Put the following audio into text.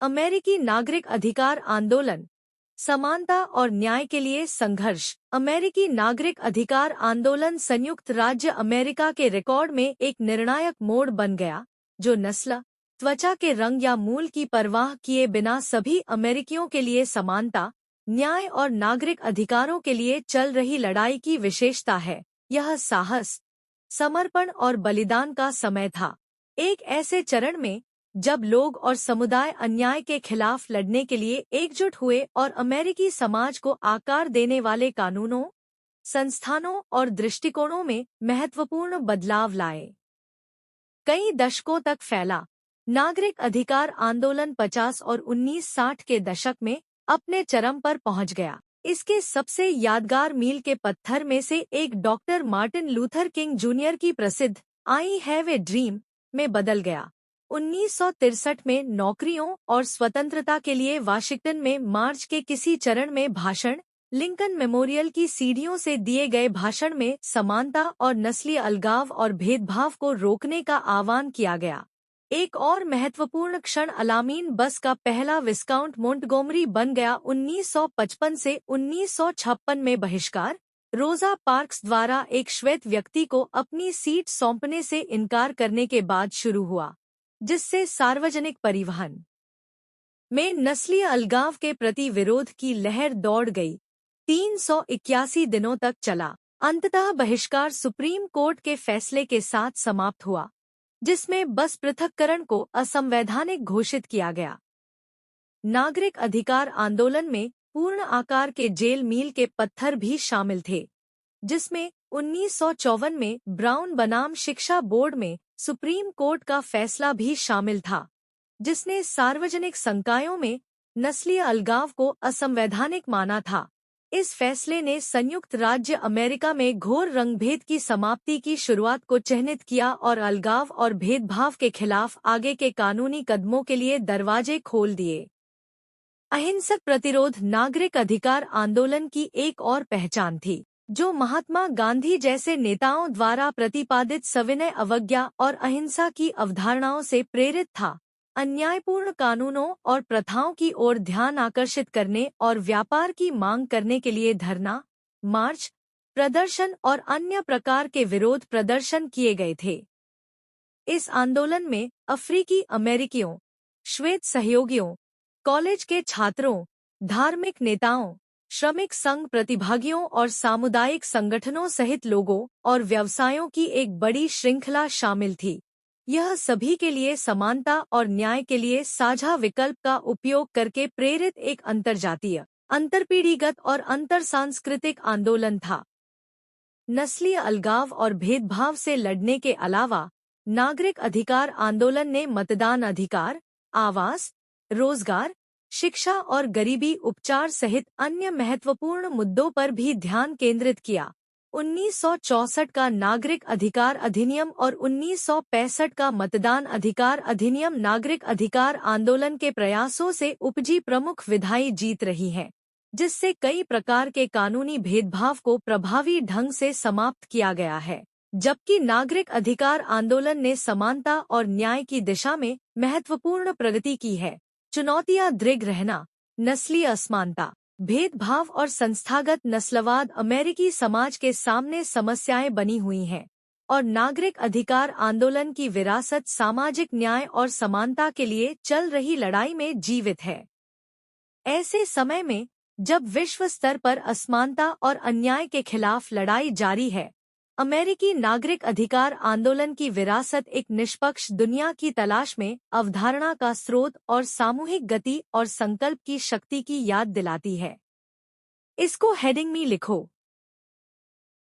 अमेरिकी नागरिक अधिकार आंदोलन, समानता और न्याय के लिए संघर्ष। अमेरिकी नागरिक अधिकार आंदोलन संयुक्त राज्य अमेरिका के रिकॉर्ड में एक निर्णायक मोड़ बन गया, जो नस्ल, त्वचा के रंग या मूल की परवाह किए बिना सभी अमेरिकियों के लिए समानता, न्याय और नागरिक अधिकारों के लिए चल रही लड़ाई की विशेषता है। यह साहस, समर्पण और बलिदान का समय था, एक ऐसे चरण में जब लोग और समुदाय अन्याय के खिलाफ लड़ने के लिए एकजुट हुए और अमेरिकी समाज को आकार देने वाले कानूनों, संस्थानों और दृष्टिकोणों में महत्वपूर्ण बदलाव लाए। कई दशकों तक फैला नागरिक अधिकार आंदोलन 50 और 1960 के दशक में अपने चरम पर पहुंच गया। इसके सबसे यादगार मील के पत्थर में से एक doctor Martin Luther king junior की प्रसिद्ध आई हैव ए ड्रीम में बदल गया। 1963 में नौकरियों और स्वतंत्रता के लिए वाशिंगटन में मार्च के किसी चरण में भाषण, लिंकन मेमोरियल की सीढ़ियों से दिए गए भाषण में समानता और नस्लीय अलगाव और भेदभाव को रोकने का आह्वान किया गया। एक और महत्वपूर्ण क्षण अलामीन बस का पहला विस्काउंट मोंटगोमरी बन गया। 1955 से 1956 में बहिष्कार, रोजा पार्क्स द्वारा एक श्वेत व्यक्ति को अपनी सीट सौंपने से इनकार करने के बाद शुरू हुआ, जिससे सार्वजनिक परिवहन में नस्लीय अलगाव के प्रति विरोध की लहर दौड़ गई। 381 दिनों तक चला। अंततः बहिष्कार सुप्रीम कोर्ट के फैसले के साथ समाप्त हुआ, जिसमें बस पृथक्करण को असंवैधानिक घोषित किया गया। नागरिक अधिकार आंदोलन में पूर्ण आकार के जेल मील के पत्थर भी शामिल थे, जिसमें 1954 में ब्राउन बनाम शिक्षा बोर्ड में सुप्रीम कोर्ट का फैसला भी शामिल था, जिसने सार्वजनिक संकायों में नस्लीय अलगाव को असंवैधानिक माना था। इस फैसले ने संयुक्त राज्य अमेरिका में घोर रंगभेद की समाप्ति की शुरुआत को चिह्नित किया और अलगाव और भेदभाव के खिलाफ आगे के कानूनी कदमों के लिए दरवाजे खोल दिए। अहिंसक प्रतिरोध नागरिक अधिकार आंदोलन की एक और पहचान थी, जो महात्मा गांधी जैसे नेताओं द्वारा प्रतिपादित सविनय अवज्ञा और अहिंसा की अवधारणाओं से प्रेरित था। अन्यायपूर्ण कानूनों और प्रथाओं की ओर ध्यान आकर्षित करने और व्यापार की मांग करने के लिए धरना, मार्च, प्रदर्शन और अन्य प्रकार के विरोध प्रदर्शन किए गए थे। इस आंदोलन में अफ्रीकी अमेरिकियों, श्वेत सहयोगियों, कॉलेज के छात्रों, धार्मिक नेताओं, श्रमिक संघ प्रतिभागियों और सामुदायिक संगठनों सहित लोगों और व्यवसायों की एक बड़ी श्रृंखला शामिल थी। यह सभी के लिए समानता और न्याय के लिए साझा विकल्प का उपयोग करके प्रेरित एक अंतर्जातीय, अंतरपीढ़ीगत और अंतरसांस्कृतिक आंदोलन था। नस्लीय अलगाव और भेदभाव से लड़ने के अलावा नागरिक अधिकार आंदोलन ने मतदान अधिकार, आवास, रोजगार, शिक्षा और गरीबी उपचार सहित अन्य महत्वपूर्ण मुद्दों पर भी ध्यान केंद्रित किया। 1964 का नागरिक अधिकार अधिनियम और 1965 का मतदान अधिकार अधिनियम नागरिक अधिकार आंदोलन के प्रयासों से उपजी प्रमुख विधायी जीत रही है, जिससे कई प्रकार के कानूनी भेदभाव को प्रभावी ढंग से समाप्त किया गया है। जबकि नागरिक अधिकार आंदोलन ने समानता और न्याय की दिशा में महत्वपूर्ण प्रगति की है, चुनौतियां दृढ़ रहना, नस्लीय असमानता, भेदभाव और संस्थागत नस्लवाद अमेरिकी समाज के सामने समस्याएं बनी हुई हैं, और नागरिक अधिकार आंदोलन की विरासत सामाजिक न्याय और समानता के लिए चल रही लड़ाई में जीवित है। ऐसे समय में जब विश्व स्तर पर असमानता और अन्याय के खिलाफ लड़ाई जारी है, अमेरिकी नागरिक अधिकार आंदोलन की विरासत एक निष्पक्ष दुनिया की तलाश में अवधारणा का स्रोत और सामूहिक गति और संकल्प की शक्ति की याद दिलाती है। इसको हेडिंग में लिखो।